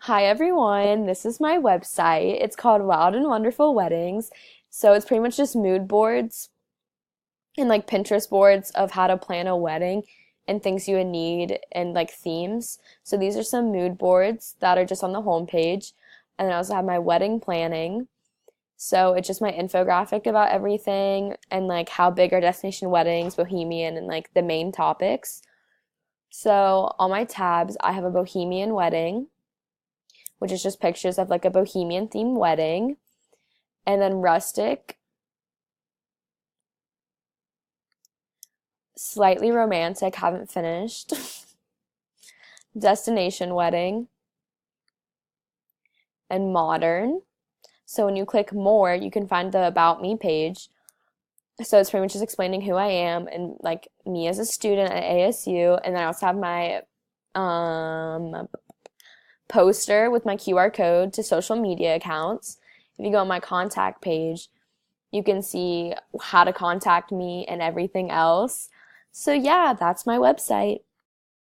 Hi everyone, this is my website. It's called Wild and Wonderful Weddings. So it's pretty much just mood boards and like Pinterest boards of how to plan a wedding and things you would need and like themes. So these are some mood boards that are just on the homepage. And then I also have my wedding planning. So it's just my infographic about everything and like how big are destination weddings, bohemian, and like the main topics. So on my tabs, I have a bohemian wedding, which is just pictures of like a bohemian themed wedding. And then rustic, slightly romantic, haven't finished. Destination wedding, and modern. So when you click more, you can find the About Me page. So it's pretty much just explaining who I am and like me as a student at ASU. And then I also have my um, poster with my QR code to social media accounts. If you go on my contact page, you can see how to contact me and everything else. So yeah, that's my website.